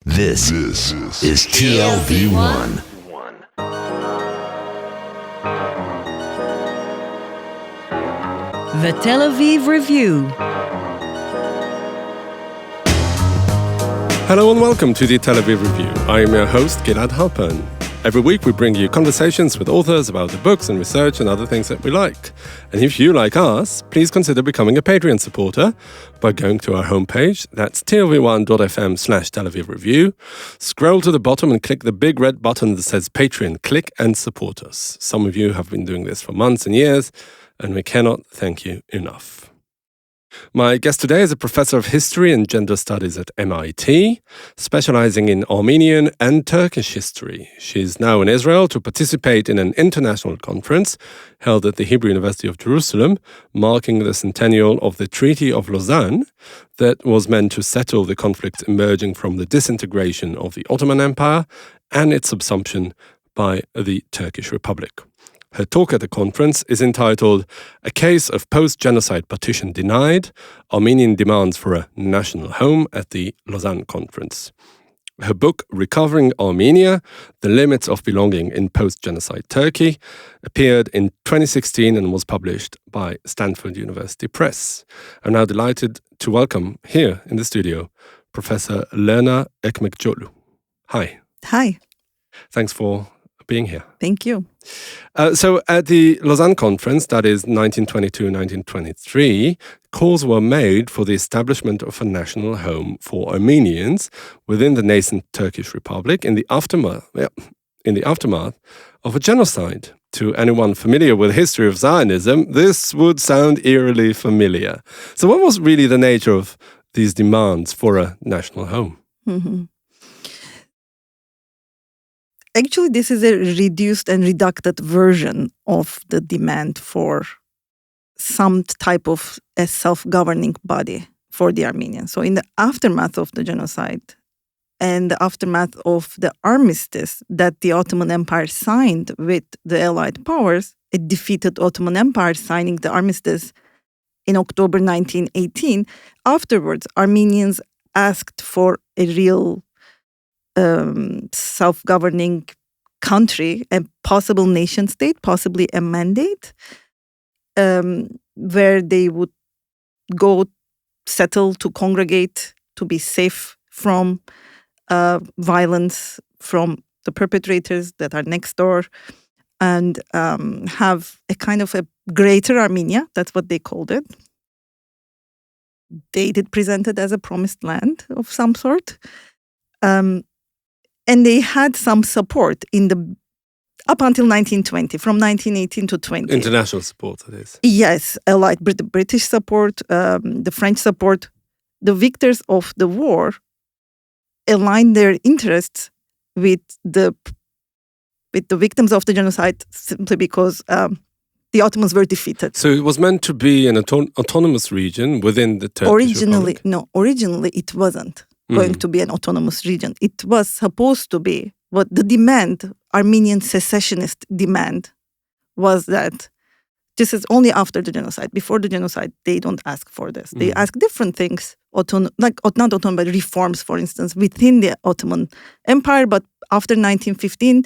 This is TLV1. The Tel Aviv Review. Hello and welcome to the Tel Aviv Review. I am your host, Gilad Halpern. Every week we bring you conversations with authors about the books and research and other things that we like. And if you like us, please consider becoming a Patreon supporter by going to our homepage. That's tlv1.fm/Tel Aviv Review. Scroll to the bottom and click the big red button that says Patreon. Click and support us. Some of you have been doing this for months and years, and we cannot thank you enough. My guest today is a professor of history and gender studies at MIT, specializing in Armenian and Turkish history. She is now in Israel to participate in an international conference held at the Hebrew University of Jerusalem, marking the centennial of the Treaty of Lausanne that was meant to settle the conflict emerging from the disintegration of the Ottoman Empire and its subsumption by the Turkish Republic. Her talk at the conference is entitled A Case of Post-Genocide Partition Denied, Armenian Demands for a National Home at the Lausanne Conference. Her book, Recovering Armenia, The Limits of Belonging in Post-Genocide Turkey, appeared in 2016 and was published by Stanford University Press. I'm now delighted to welcome here in the studio Professor Lerna Ekmekcioglu. Hi. Hi. Thanks for being here. Thank you. So at the Lausanne Conference, that is 1922-1923, calls were made for the establishment of a national home for Armenians within the nascent Turkish Republic in the aftermath of a genocide. To anyone familiar with the history of Zionism, this would sound eerily familiar. So what was really the nature of these demands for a national home? Mm-hmm. Actually, this is a reduced and reducted version of the demand for some type of a self-governing body for the Armenians. So in the aftermath of the genocide and the aftermath of the armistice that the Ottoman Empire signed with the Allied powers, a defeated Ottoman Empire signing the armistice in October 1918, afterwards, Armenians asked for a real self-governing country, a possible nation state, possibly a mandate, where they would go settle to congregate, to be safe from violence from the perpetrators that are next door, and have a kind of a greater Armenia. That's what they called it. They did present it as a promised land of some sort. And they had some support up until 1920, from 1918 to 20. International support, that is. Yes, allied British support, the French support. The victors of the war aligned their interests with the victims of the genocide simply because the Ottomans were defeated. So it was meant to be an autonomous region within the Turkish Republic? Originally it wasn't going to be an autonomous region. It was supposed to be. What the demand, Armenian secessionist demand, was that this is only after the genocide. Before the genocide, they don't ask for this. They ask different things, not reforms, for instance, within the Ottoman Empire. But after 1915,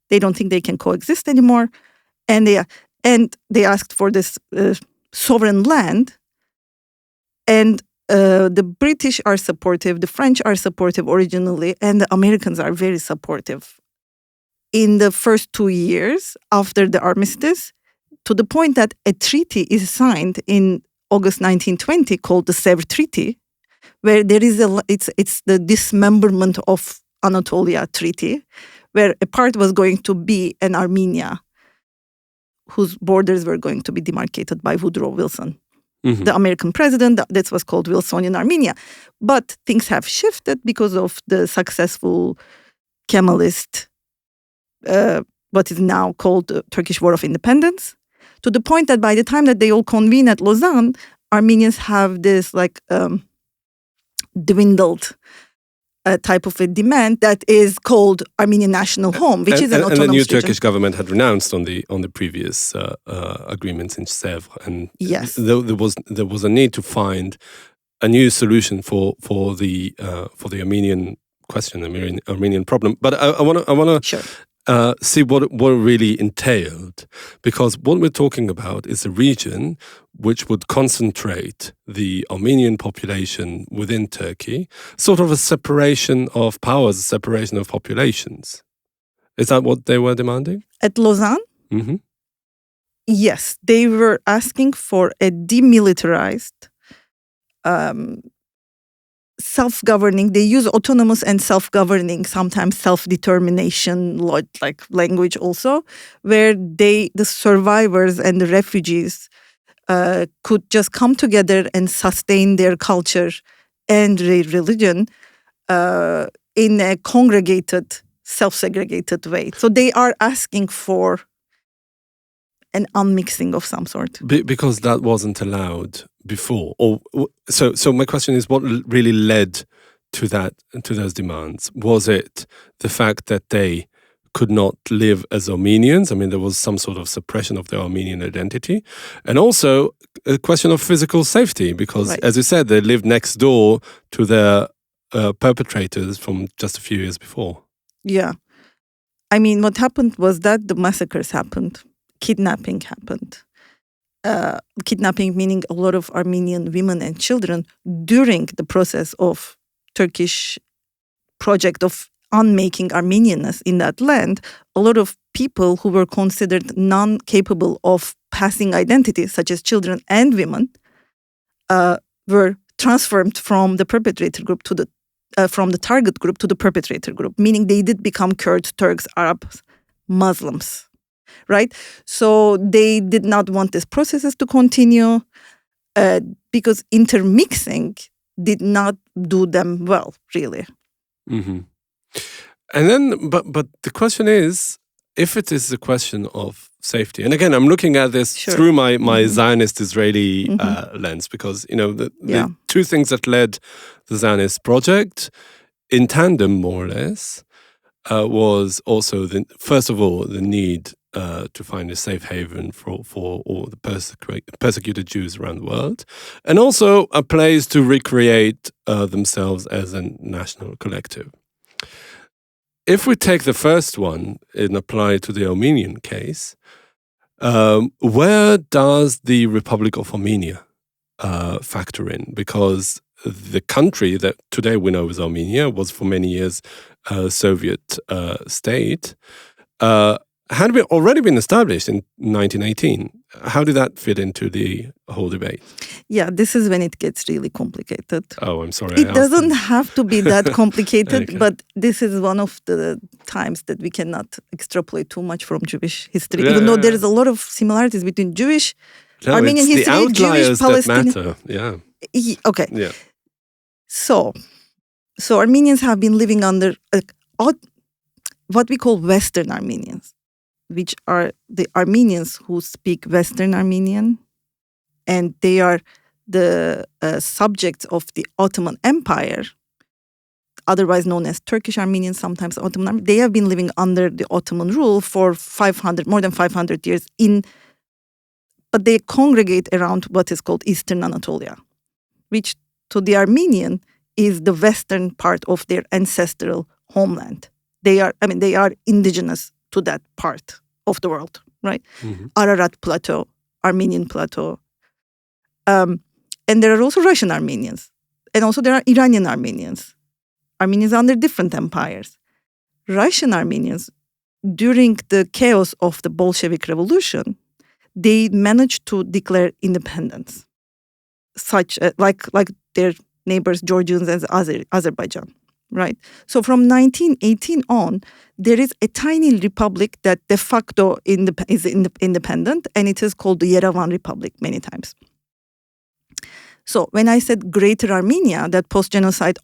they don't think they can coexist anymore, and they asked for this sovereign land. And the British are supportive, the French are supportive originally, and the Americans are very supportive in the first 2 years after the armistice, to the point that a treaty is signed in August 1920 called the Sevres Treaty, where there is it's the dismemberment of Anatolia Treaty, where a part was going to be an Armenia, whose borders were going to be demarcated by Woodrow Wilson. Mm-hmm. The American president, that was called Wilsonian Armenia. But things have shifted because of the successful Kemalist, what is now called the Turkish War of Independence, to the point that by the time that they all convene at Lausanne, Armenians have this dwindled type of a demand that is called Armenian National Home, which is an autonomous region. And the new region. Turkish government had renounced on the previous agreements in Sèvres, and yes, there was a need to find a new solution for the Armenian question, the Armenian problem. But I want to Sure. see what it really entailed, because what we're talking about is a region which would concentrate the Armenian population within Turkey, sort of a separation of powers, a separation of populations. Is that what they were demanding? At Lausanne, Mm-hmm. yes, they were asking for a demilitarized, self-governing. They use autonomous and self-governing, sometimes self-determination like language also, where the survivors and the refugees could just come together and sustain their culture and their religion in a congregated, self-segregated way. So they are asking for an unmixing of some sort. Because that wasn't allowed before. So my question is, what really led to those demands? Was it the fact that they could not live as Armenians? I mean, there was some sort of suppression of their Armenian identity. And also a question of physical safety, because, Right. as you said, they lived next door to their perpetrators from just a few years before. Yeah. I mean, what happened was that the massacres happened. Kidnapping happened. Kidnapping meaning a lot of Armenian women and children during the process of Turkish project of unmaking Armenianness in that land. A lot of people who were considered non-capable of passing identity, such as children and women, were transferred from the perpetrator group to from the target group to the perpetrator group, meaning they did become Kurds, Turks, Arabs, Muslims. Right? So they did not want these processes to continue because intermixing did not do them well, really. Mm-hmm. And then, but the question is, if it is a question of safety, and again, I'm looking at this Sure. through my Zionist Israeli lens, because, the two things that led the Zionist project in tandem, more or less, was also, first of all, the need to find a safe haven for all the persecuted Jews around the world, and also a place to recreate themselves as a national collective. If we take the first one and apply it to the Armenian case, where does the Republic of Armenia factor in? Because the country that today we know as Armenia was for many years a Soviet state, had already been established in 1918. How did that fit into the whole debate? Yeah, this is when it gets really complicated. Oh, I'm sorry. It doesn't have to be that complicated, Okay. but this is one of the times that we cannot extrapolate too much from Jewish history, Yeah, even though yeah, there yeah. is a lot of similarities between Jewish, No, Armenian it's history, the outliers Jewish, that Palestinian. matter. Yeah. Okay, Yeah. so Armenians have been living under what we call Western Armenians, which are the Armenians who speak Western Armenian, and they are the subjects of the Ottoman Empire, otherwise known as Turkish Armenians, sometimes Ottoman. They have been living under the Ottoman rule for more than 500 years but they congregate around what is called Eastern Anatolia, which to the Armenian is the western part of their ancestral homeland. They are indigenous to that part of the world, right? Mm-hmm. Ararat Plateau, Armenian Plateau. And there are also Russian Armenians. And also there are Iranian Armenians. Armenians under different empires. Russian Armenians, during the chaos of the Bolshevik Revolution, they managed to declare independence, such like their neighbors Georgians and Azerbaijan, right? So from 1918 on, there is a tiny republic that de facto is independent, and it is called the Yerevan Republic many times. So when I said Greater Armenia, that post-genocide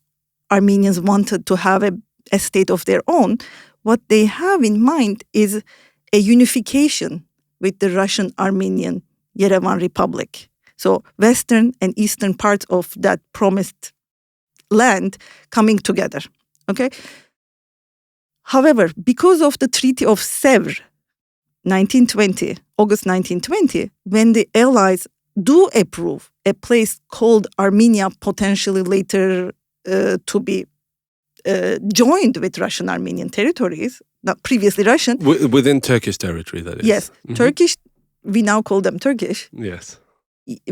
Armenians wanted to have a state of their own, what they have in mind is a unification with the Russian Armenian Yerevan Republic. So western and eastern parts of that promised land coming together, okay? However, because of the Treaty of Sèvres, August 1920, when the Allies do approve a place called Armenia, potentially later to be joined with Russian Armenian territories, not previously Russian. Within Turkish territory, that is. Yes, Turkish, we now call them Turkish. Yes.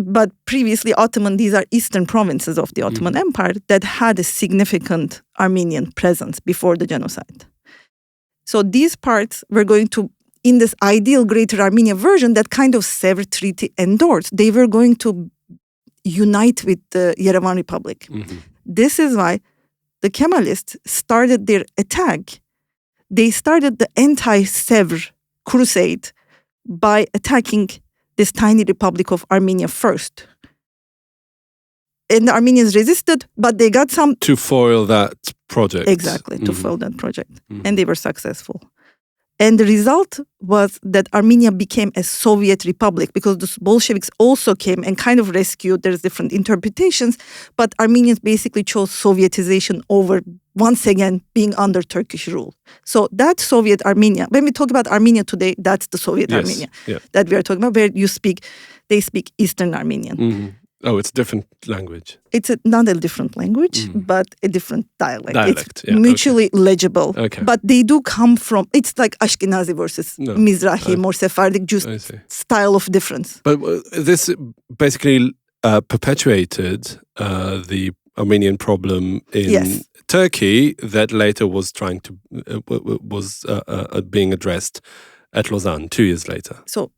But previously Ottoman, these are eastern provinces of the Ottoman Empire that had a significant Armenian presence before the genocide. So these parts were going to, in this ideal Greater Armenia version that kind of Sevres Treaty endorsed, they were going to unite with the Yerevan Republic. This is why the Kemalists started their attack. They started the anti-Sevres crusade by attacking this tiny Republic of Armenia first. And the Armenians resisted, but they got some... To foil that project. Exactly, to foil that project. And they were successful. And the result was that Armenia became a Soviet republic because the Bolsheviks also came and kind of rescued. There's different interpretations, but Armenians basically chose Sovietization over, once again, being under Turkish rule. So that Soviet Armenia, when we talk about Armenia today, that's the Soviet Armenia that we are talking about, where they speak Eastern Armenian. Oh, it's a different language. It's not a different language, but a different dialect. It's yeah, mutually legible. Okay. But they do come from, it's like Ashkenazi versus Mizrahi, more Sephardic, just style of difference. But this basically perpetuated the Armenian problem in Turkey that later was being addressed at Lausanne 2 years later. So,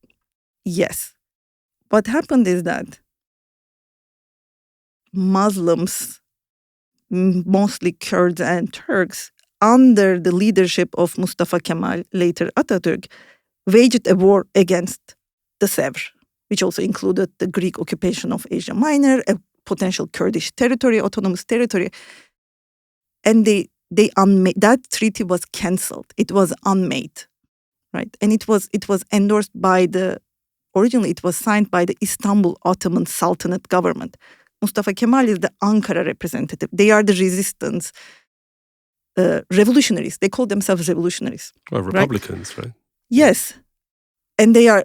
yes. What happened is that Muslims, mostly Kurds and Turks, under the leadership of Mustafa Kemal, later Atatürk, waged a war against the Sevres, which also included the Greek occupation of Asia Minor, a potential Kurdish territory, autonomous territory. And that treaty was cancelled. It was unmade, right? And it was endorsed by originally it was signed by the Istanbul Ottoman Sultanate government. Mustafa Kemal is the Ankara representative. They are the resistance revolutionaries. They call themselves revolutionaries. Well, Republicans, right? Yes. And they are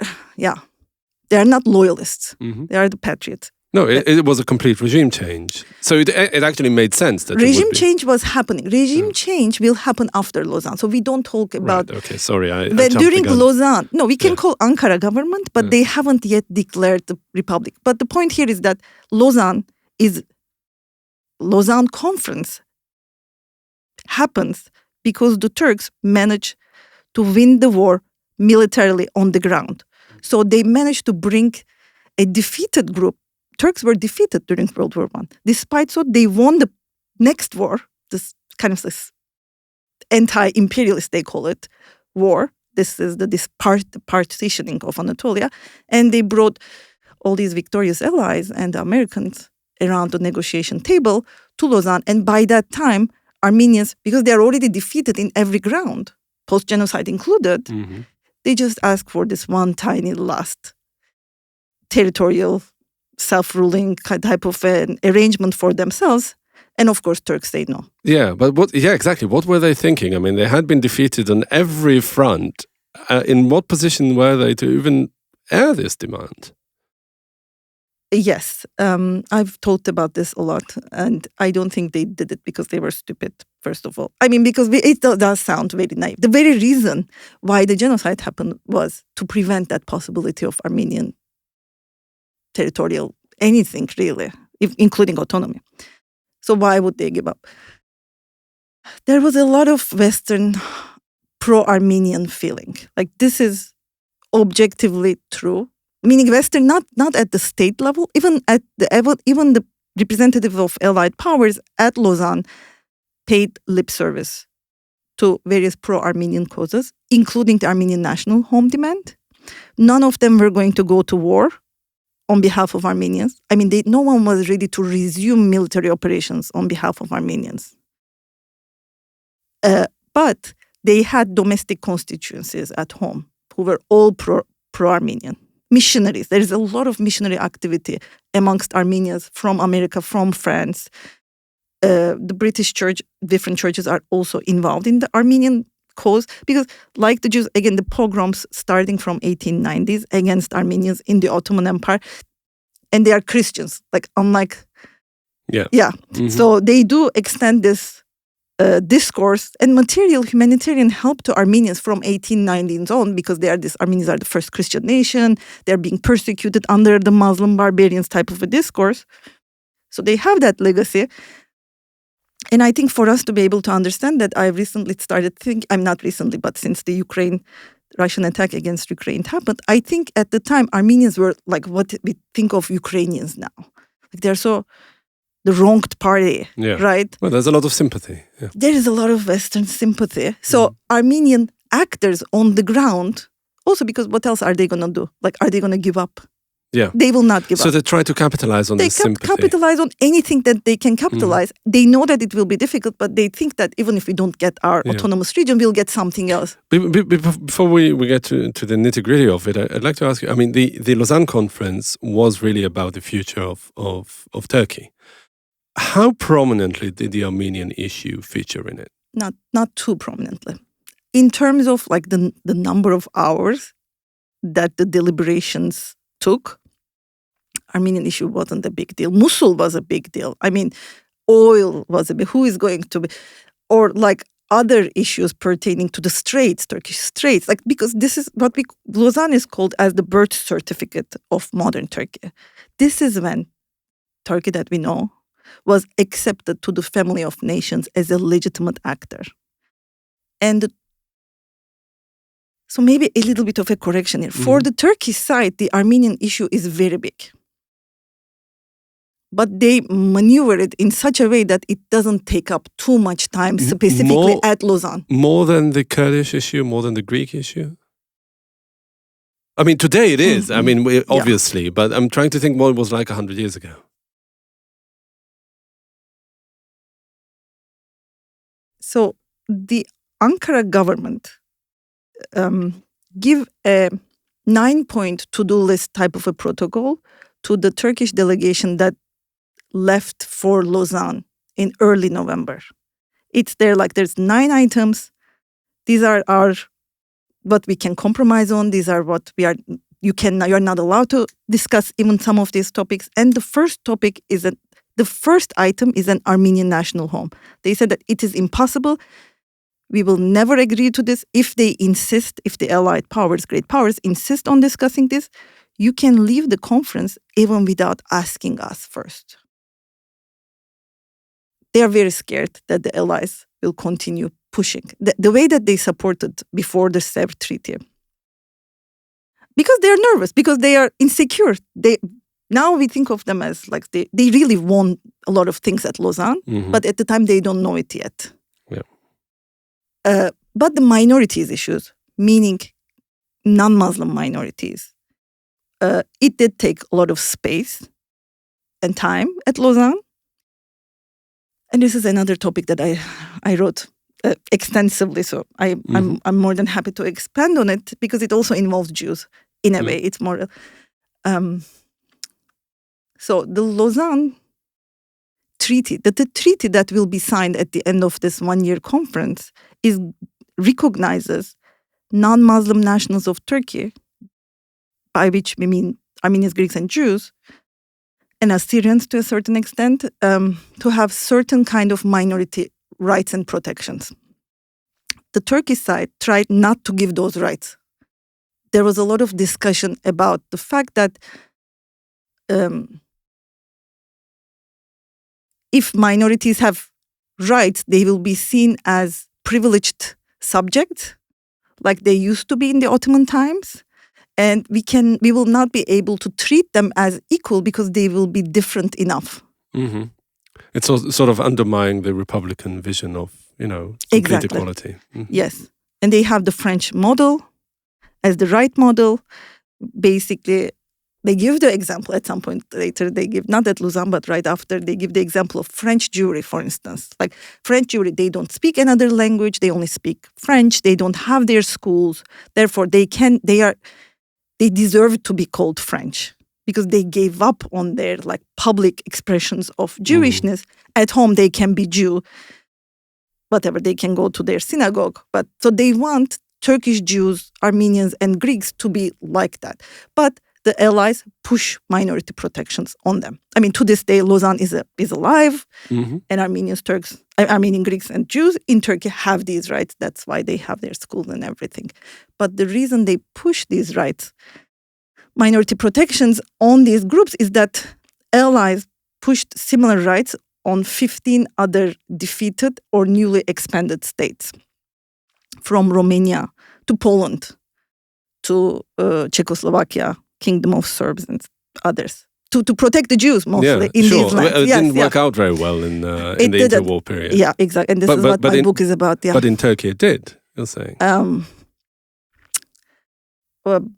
not loyalists. They are the patriots. No, it was a complete regime change. So it actually made sense that regime change was happening. Regime change will happen after Lausanne. So we don't talk about... Right, okay, sorry. During Lausanne, no, we can call Ankara government, but they haven't yet declared the republic. But the point here is that Lausanne Conference happens because the Turks managed to win the war militarily on the ground. So they managed to bring a defeated group. Turks were defeated during World War I. Despite so, they won the next war, this anti-imperialist, they call it, war. This is the partitioning of Anatolia. And they brought all these victorious allies and the Americans around the negotiation table to Lausanne. And by that time, Armenians, because they are already defeated in every ground, post-genocide included, they just asked for this one tiny last territorial self-ruling type of an arrangement for themselves. And of course, Turks say no. Yeah, but exactly. What were they thinking? I mean, they had been defeated on every front. In what position were they to even air this demand? Yes, I've talked about this a lot, and I don't think they did it because they were stupid, first of all. I mean, because it does sound very naive. The very reason why the genocide happened was to prevent that possibility of Armenian territorial anything, really, including autonomy. So why would they give up? There was a lot of Western pro-Armenian feeling. Like, this is objectively true. Meaning Western, not at the state level, even the representative of allied powers at Lausanne paid lip service to various pro-Armenian causes, including the Armenian national home demand. None of them were going to go to war on behalf of Armenians. I mean, no one was ready to resume military operations on behalf of Armenians. But they had domestic constituencies at home who were all pro-Armenian. Missionaries. There is a lot of missionary activity amongst Armenians from America, from France. The British church, different churches are also involved in the Armenian cause because, like the Jews, again, the pogroms starting from 1890s against Armenians in the Ottoman Empire, and they are Christians, like unlike... Yeah. Mm-hmm. So they do extend this discourse and material humanitarian help to Armenians from 1890s on, because Armenians are the first Christian nation. They're being persecuted under the Muslim barbarians type of a discourse. So they have that legacy. And I think for us to be able to understand that, I recently started thinking, I'm not recently, but since the Russian attack against Ukraine happened, I think at the time Armenians were like what we think of Ukrainians now. Like they're so the wronged party, right? Well, there's a lot of sympathy. Yeah. There is a lot of Western sympathy. So Armenian actors on the ground, also because what else are they going to do? Like, are they going to give up? Yeah. They will not give up. So they try to capitalize on this sympathy. They capitalize on anything that they can capitalize. They know that it will be difficult, but they think that even if we don't get our autonomous region, we'll get something else. Before we get to the nitty-gritty of it, I'd like to ask you, I mean, the Lausanne conference was really about the future of Turkey. How prominently did the Armenian issue feature in it? Not too prominently. In terms of like the number of hours that the deliberations took, Armenian issue wasn't a big deal. Mosul was a big deal. I mean, oil was a big, who is going to be, or like other issues pertaining to the straits, Turkish straits, like, because this is what Lausanne is called as the birth certificate of modern Turkey. This is when Turkey that we know was accepted to the family of nations as a legitimate actor. And so maybe a little bit of a correction here. For the Turkish side, the Armenian issue is very big. But they maneuver it in such a way that it doesn't take up too much time specifically at Lausanne. More than the Kurdish issue, more than the Greek issue? I mean, today it is. I mean, obviously, but I'm trying to think what it was like 100 years ago. So the Ankara government give a 9-point to-do list type of a protocol to the Turkish delegation that left for Lausanne in early November. It's there, like there's 9 items. These are what we can compromise on. These are what you're not allowed to discuss even some of these topics. And the first topic is the first item is an Armenian national home. They said that it is impossible. We will never agree to this. If they insist, if the allied powers, great powers, insist on discussing this, you can leave the conference even without asking us first. They are very scared that the allies will continue pushing. The way that they supported before the Sèvres Treaty. Because they are nervous, because they are insecure. Now we think of them as like they really won a lot of things at Lausanne, but at the time they don't know it yet. Yeah. But the minorities issues, meaning non-Muslim minorities, it did take a lot of space and time at Lausanne. And this is another topic that I wrote extensively, so I'm more than happy to expand on it because it also involves Jews in a way. It's more. So the Lausanne Treaty, the treaty that will be signed at the end of this one-year conference, recognizes non-Muslim nationals of Turkey, by which we mean Armenians, Greeks, and Jews, and Assyrians to a certain extent, to have certain kind of minority rights and protections. The Turkish side tried not to give those rights. There was a lot of discussion about the fact that if minorities have rights, they will be seen as privileged subjects, like they used to be in the Ottoman times. And we will not be able to treat them as equal because they will be different enough. Mm-hmm. It's sort of undermining the Republican vision of, complete equality. Mm-hmm. Yes. And they have the French model as the right model. Basically, they give the example at some point later. They give, not at Lausanne, but right after, they give the example of French Jewry, for instance. Like French Jewry, they don't speak another language. They only speak French. They don't have their schools. Therefore, they deserve to be called French because they gave up on their like public expressions of Jewishness. At home, they can be Jew, whatever, they can go to their synagogue. But so they want Turkish Jews, Armenians, and Greeks to be like that. But the allies push minority protections on them. I mean, to this day, Lausanne is alive, and Armenians, Turks Armenian Greeks and Jews in Turkey have these rights. That's why they have their schools and everything. But the reason they push these rights, minority protections on these groups, is that allies pushed similar rights on 15 other defeated or newly expanded states, from Romania to Poland to Czechoslovakia, Kingdom of Serbs and others. To protect the Jews mostly in these lands. It didn't work out very well in the interwar period. Yeah, exactly. And this is what my book is about. Yeah. But in Turkey it did, you're saying? Well,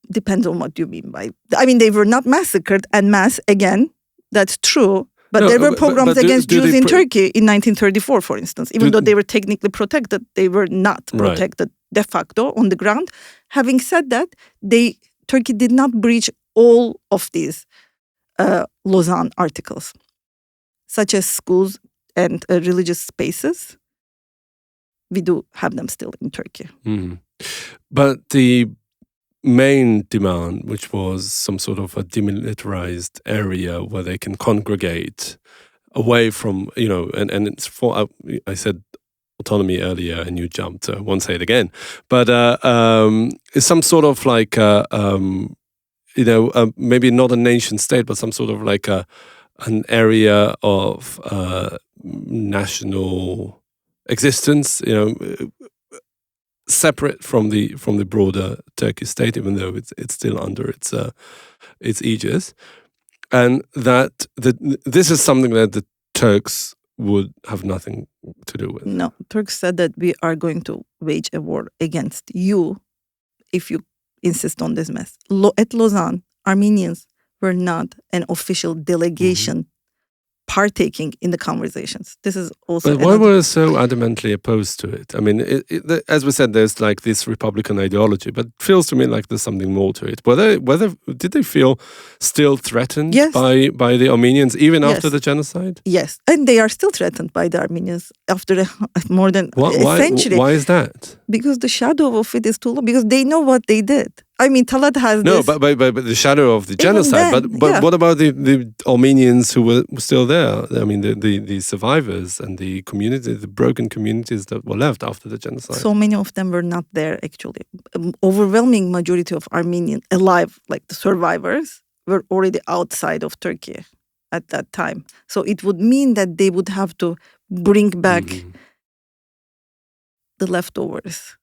depends on what you mean by... I mean, they were not massacred en masse, again. That's true. But there were pogroms against Jews in Turkey in 1934, for instance. Even though they were technically protected, they were not protected de facto on the ground. Having said that, Turkey did not breach all of these Lausanne articles, such as schools and religious spaces. We do have them still in Turkey. Mm. But the main demand, which was some sort of a demilitarized area where they can congregate away from, and it's for, I said autonomy earlier and you jumped, I won't say it again, but it's some sort of like, maybe not a nation state, but some sort of like an area of national existence, separate from the broader Turkish state, even though it's still under its aegis, and that this is something that the Turks would have nothing to do with. No, Turks said that we are going to wage a war against you if you insist on this mess. At Lausanne, Armenians were not an official delegation partaking in the conversations. This is also... But why were they so adamantly opposed to it? I mean, as we said, there's like this Republican ideology, but it feels to me like there's something more to it. Did they feel still threatened by the Armenians even after the genocide? Yes, and they are still threatened by the Armenians after more than a century. Why is that? Because the shadow of it is too low, because they know what they did. I mean, Talat has this... No, but the shadow of the genocide. But what about the Armenians who were still there? I mean, the survivors and the community, the broken communities that were left after the genocide. So many of them were not there, actually. Overwhelming majority of Armenian alive, like the survivors, were already outside of Turkey at that time. So it would mean that they would have to bring back the leftovers.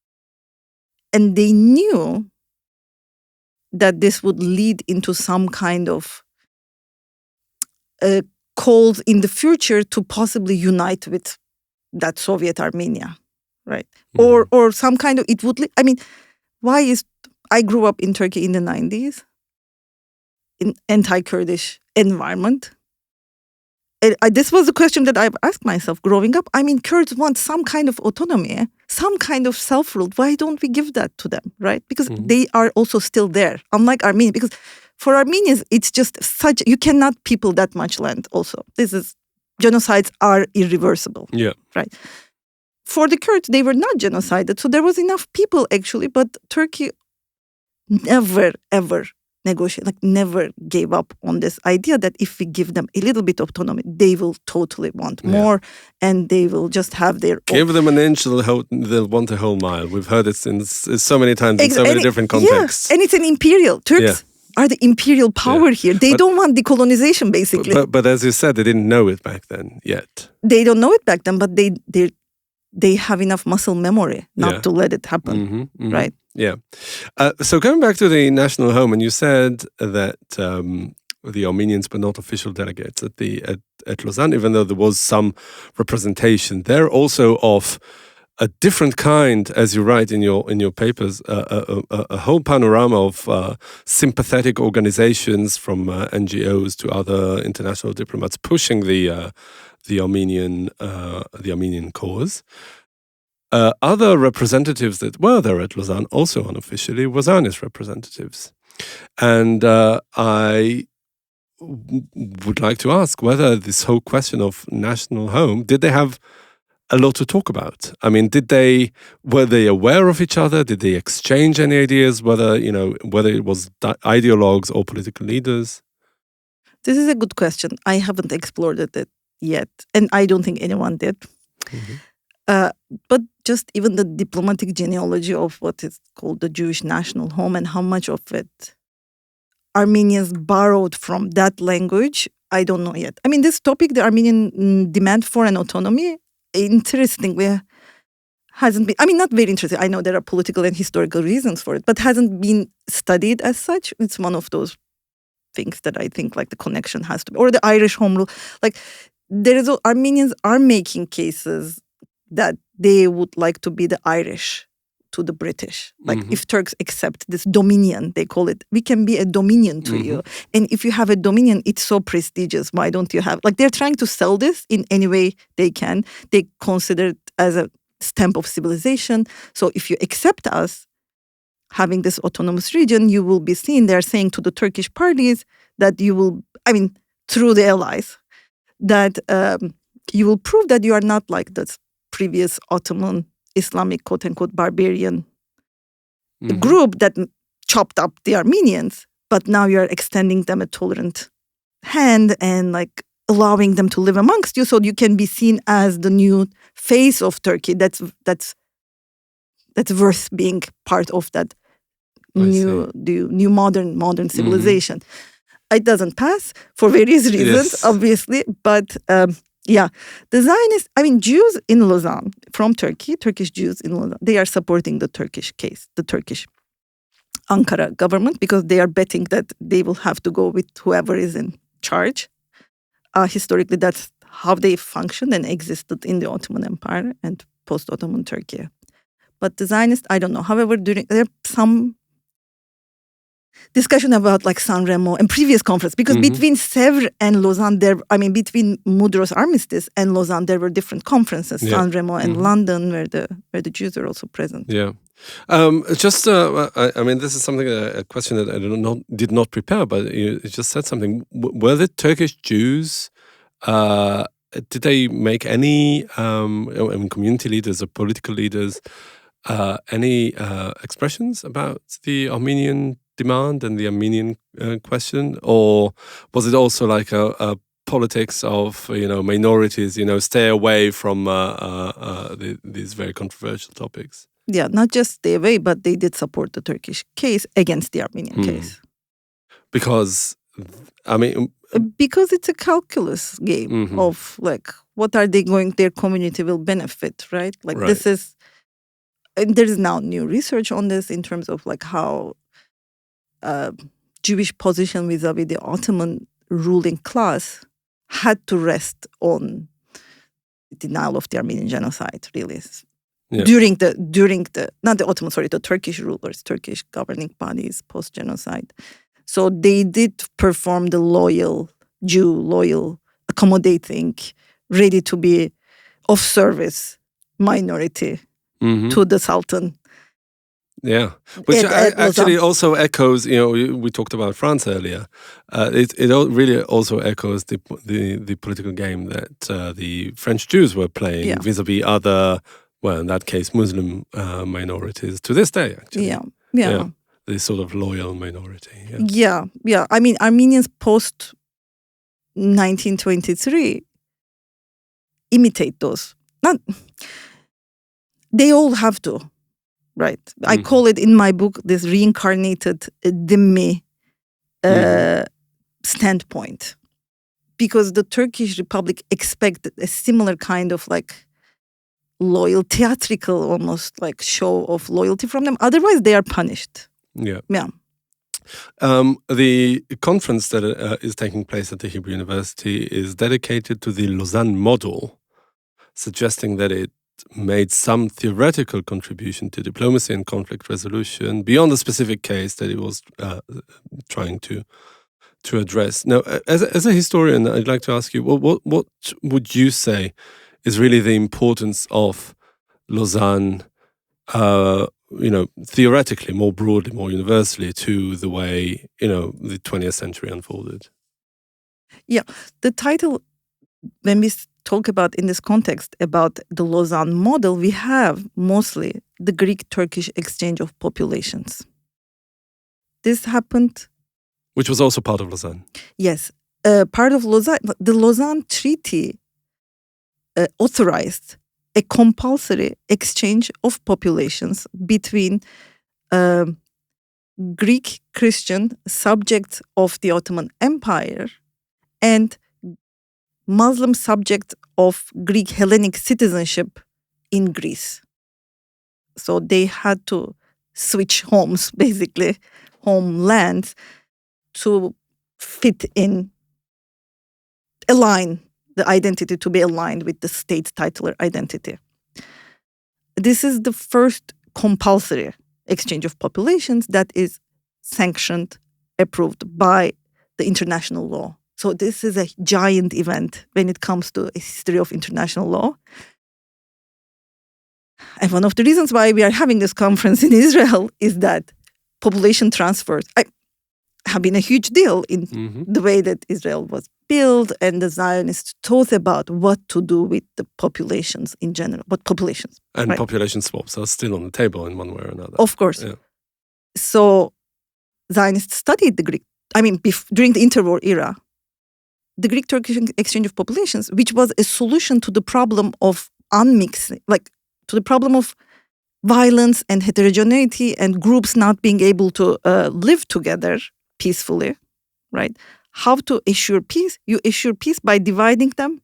And they knew that this would lead into some kind of calls in the future to possibly unite with that Soviet Armenia, right? Or some kind of, it would, I mean, I grew up in Turkey in the 90s, in anti-Kurdish environment. This was a question that I've asked myself growing up. I mean, Kurds want some kind of autonomy, some kind of self-rule. Why don't we give that to them, right? Because they are also still there, unlike Armenia. Because for Armenians, it's just you cannot people that much land also. Genocides are irreversible. Yeah. Right. For the Kurds, they were not genocided. So there was enough people actually, but Turkey never, ever never gave up on this idea that if we give them a little bit of autonomy, they will totally want more, and they will just have their own. Give them an inch, they'll want a whole mile. We've heard it so many times in so many different contexts. Yeah. And it's an imperial. Turks are the imperial power here. They don't want decolonization, basically. But as you said, they didn't know it back then yet. They don't know it back then, but they have enough muscle memory not to let it happen, right? Yeah. So going back to the national home, and you said that the Armenians were not official delegates at Lausanne, even though there was some representation there, also of a different kind, as you write in your papers, a whole panorama of sympathetic organizations from NGOs to other international diplomats pushing the Armenian cause. Other representatives that were there at Lausanne, also unofficially, were Zionist representatives. And I would like to ask whether this whole question of national home, did they have a lot to talk about? I mean, were they aware of each other? Did they exchange any ideas, whether it was ideologues or political leaders? This is a good question. I haven't explored it yet, and I don't think anyone did. But just even the diplomatic genealogy of what is called the Jewish national home and how much of it Armenians borrowed from that language, I don't know yet. I mean, this topic, the Armenian demand for an autonomy, interestingly, hasn't been, I mean, not very interesting. I know there are political and historical reasons for it, but hasn't been studied as such. It's one of those things that I think like the connection has to be, or the Irish home rule. Like Armenians are making cases that they would like to be the Irish to the British. Like if Turks accept this dominion, they call it, we can be a dominion to you. And if you have a dominion, it's so prestigious. Why don't you have, like they're trying to sell this in any way they can. They consider it as a stamp of civilization. So if you accept us having this autonomous region, you will be seen, they're saying to the Turkish parties that you will, I mean, through the allies, that you will prove that you are not like the previous Ottoman Islamic quote-unquote barbarian group that chopped up the Armenians, but now you're extending them a tolerant hand and like allowing them to live amongst you, so you can be seen as the new face of Turkey. That's worth being part of that new modern civilization. It doesn't pass for various reasons, obviously, but the Zionists, I mean, Jews in Lausanne from Turkey, Turkish Jews in Lausanne, they are supporting the Turkish case, the Turkish Ankara government, because they are betting that they will have to go with whoever is in charge. Historically, that's how they functioned and existed in the Ottoman Empire and post-Ottoman Turkey. But the Zionists, I don't know. However, there some discussion about like San Remo and previous conference, because between Sèvres and Lausanne, between Mudros Armistice and Lausanne, there were different conferences, San Remo and London, where the Jews are also present. Yeah. This is something, a question that I did not prepare, but you just said something. Were the Turkish Jews, did they make any, community leaders or political leaders, any expressions about the Armenian demand and the Armenian question? Or was it also like a politics of, minorities, stay away from these very controversial topics? Yeah, not just stay away, but they did support the Turkish case against the Armenian case. Because, because it's a calculus game of like, what are they going, their community will benefit, right? Like this is, and there is now new research on this in terms of like how Jewish position vis-a-vis the Ottoman ruling class had to rest on denial of the Armenian genocide, really. Yeah. During the not the Ottoman, sorry, the Turkish rulers, Turkish governing bodies post-genocide. So they did perform the loyal, accommodating, ready to be of service minority to the Sultan. Yeah, which actually also echoes, we talked about France earlier. It really also echoes the political game that the French Jews were playing vis-a-vis other, well, in that case, Muslim minorities to this day, actually. Yeah. The sort of loyal minority. Yeah. I mean, Armenians post 1923 imitate those. They all have to, right? I call it in my book this reincarnated dhimmi standpoint, because the Turkish Republic expected a similar kind of like loyal, theatrical almost like show of loyalty from them. Otherwise, they are punished. Yeah. The conference that is taking place at the Hebrew University is dedicated to the Lausanne model, suggesting that it made some theoretical contribution to diplomacy and conflict resolution beyond the specific case that it was trying to address. Now, as a historian, I'd like to ask you, what would you say is really the importance of Lausanne, theoretically, more broadly, more universally, to the way, the 20th century unfolded? Yeah, the title, when we talk about in this context about the Lausanne model, we have mostly the Greek-Turkish exchange of populations. This happened... Which was also part of Lausanne. Yes. Part of Lausanne, the Lausanne Treaty authorized a compulsory exchange of populations between Greek Christian subjects of the Ottoman Empire and Muslim subjects of Greek Hellenic citizenship in Greece. So they had to switch homes, basically, homelands, to fit in, align the identity to be aligned with the state titular identity. This is the first compulsory exchange of populations that is sanctioned, approved by the international law. So this is a giant event when it comes to a history of international law. And one of the reasons why we are having this conference in Israel is that population transfers have been a huge deal in the way that Israel was built, and the Zionists thought about what to do with the populations in general. But populations. And right? population swaps are still on the table in one way or another. Of course. Yeah. So Zionists studied the Greek, during the interwar era, the Greek-Turkish exchange of populations, which was a solution to the problem of unmixing, to the problem of violence and heterogeneity and groups not being able to live together peacefully, right? How to assure peace? You assure peace by dividing them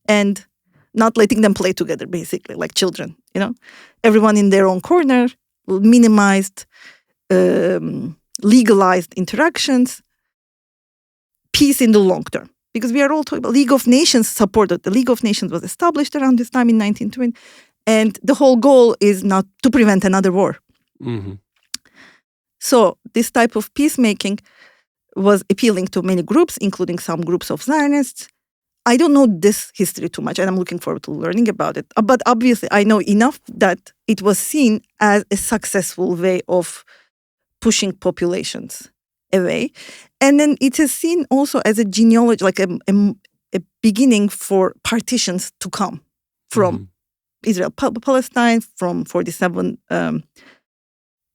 and not letting them play together, basically, like children, Everyone in their own corner, minimized, legalized interactions, peace in the long term. Because we are all talking about League of Nations supported. The League of Nations was established around this time in 1920. And the whole goal is not to prevent another war. Mm-hmm. So this type of peacemaking was appealing to many groups, including some groups of Zionists. I don't know this history too much, and I'm looking forward to learning about it. But obviously, I know enough that it was seen as a successful way of pushing populations away. And then it is seen also as a genealogy, like a beginning for partitions to come from Israel, Palestine, from 47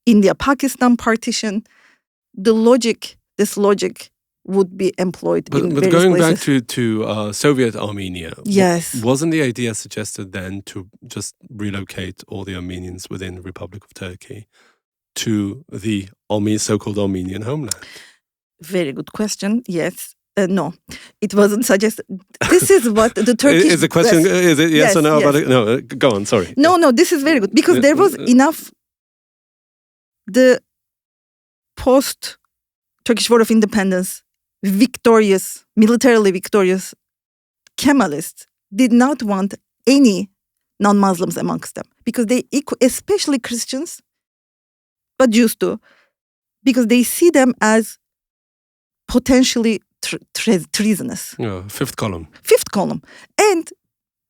India-Pakistan partition. This logic would be employed in various going places. back to Soviet Armenia, yes, wasn't the idea suggested then to just relocate all the Armenians within the Republic of Turkey to the so-called Armenian homeland? Very good question. Yes. No, it wasn't suggested. This is what the Turkish... Is the question, is it yes or no? Yes. About it? No, go on, sorry. No, this is very good. Because there was enough... The post-Turkish War of Independence, militarily victorious Kemalists did not want any non-Muslims amongst them. Because they, especially Christians, but Jews too, because they see them as potentially treasonous. Yeah, fifth column.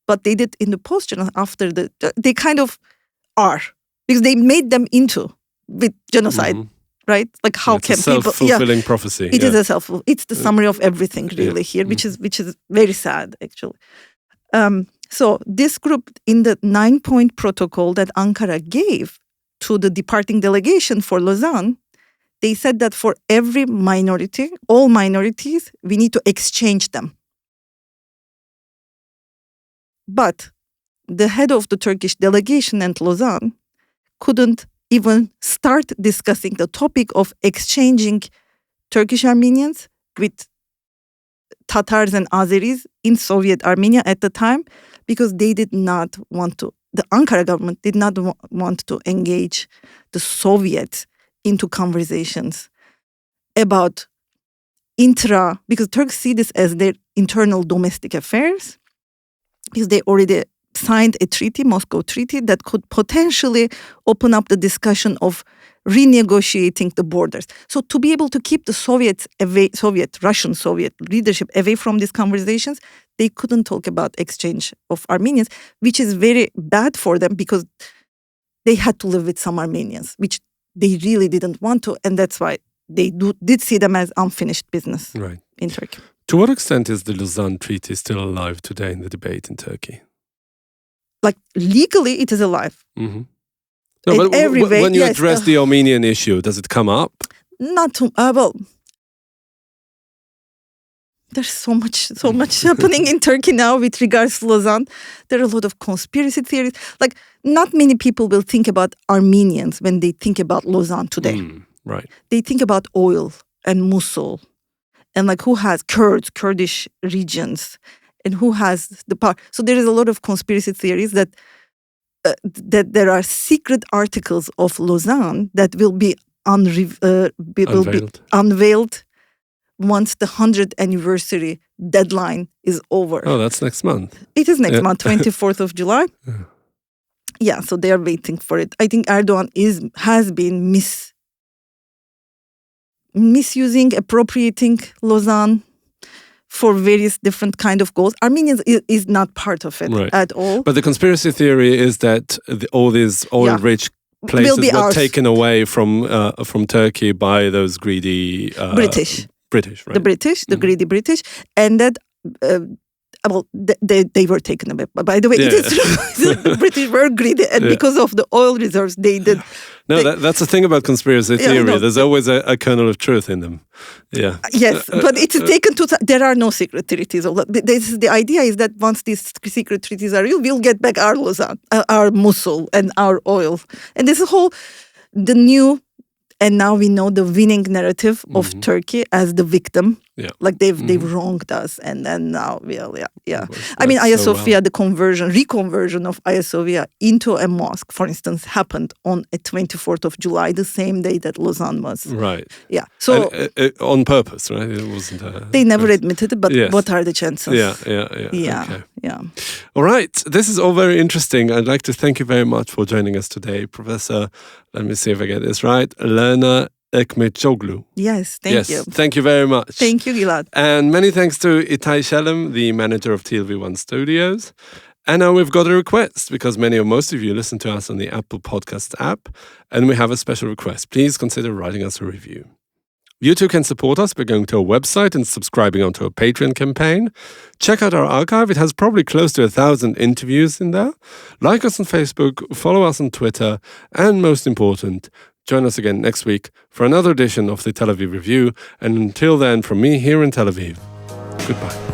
But they did in the post-genocide after they kind of are, because they made them into with genocide, right? Like how can people... self-fulfilling prophecy. It is it's the summary of everything really here, which is very sad actually. So this group in the 9-point protocol that Ankara gave to the departing delegation for Lausanne, they said that for every minority, all minorities, we need to exchange them. But the head of the Turkish delegation at Lausanne couldn't even start discussing the topic of exchanging Turkish Armenians with Tatars and Azeris in Soviet Armenia at the time, because they did not want to, the Ankara government did not want to engage the Soviets into conversations about because Turks see this as their internal domestic affairs, because they already signed a treaty, Moscow Treaty, that could potentially open up the discussion of renegotiating the borders. So to be able to keep the Soviets away, Russian Soviet leadership away from these conversations, they couldn't talk about exchange of Armenians, which is very bad for them because they had to live with some Armenians, which they really didn't want to, and that's why they did see them as unfinished business in Turkey. To what extent is the Lausanne Treaty still alive today in the debate in Turkey? Like legally, it is alive. Mm-hmm. No, but when you address the Armenian issue, does it come up? Not too, well, there's so much happening in Turkey now with regards to Lausanne. There are a lot of conspiracy theories. Like, not many people will think about Armenians when they think about Lausanne today. Right. They think about oil and Mosul and like who has Kurdish regions and who has the power. So there is a lot of conspiracy theories that there are secret articles of Lausanne that will be unveiled once the 100th anniversary deadline is over. Oh, that's next month. It is next month, 24th of July. Yeah, so they are waiting for it. I think Erdogan has been misusing, appropriating Lausanne for various different kind of goals. Armenians is not part of it at all. But the conspiracy theory is that all these oil-rich places were taken away from Turkey by those greedy British, right? The greedy British, and that they were taken away. By the way, it is true. The British were greedy, and because of the oil reserves, they did. No, that's the thing about conspiracy theory. There's always a kernel of truth in them. Yeah. Yes, but it's taken to. There are no secret treaties. The idea is that once these secret treaties are real, we'll get back our Lausanne, our Mosul, and our oil. And this is the new. And now we know the winning narrative of Turkey as the victim. Yeah. Like they've wronged us. And then now, I mean, Hagia Sophia, the reconversion of Hagia Sophia into a mosque, for instance, happened on a 24th of July, the same day that Lausanne was. Right. Yeah. So on purpose, right? It wasn't. They never admitted it, but what are the chances? Yeah. Okay. Yeah. All right. This is all very interesting. I'd like to thank you very much for joining us today, Professor. Let me see if I get this right. Lerna Ekmekcioglu. Yes, thank you. Thank you very much. Thank you, Gilad. And many thanks to Itai Shelem, the manager of TLV1 Studios. And now we've got a request, because most of you listen to us on the Apple Podcasts app, and we have a special request. Please consider writing us a review. You too can support us by going to our website and subscribing onto our Patreon campaign. Check out our archive. It has probably close to 1,000 interviews in there. Like us on Facebook, follow us on Twitter, and most important, join us again next week for another edition of the Tel Aviv Review. And until then, from me here in Tel Aviv, goodbye.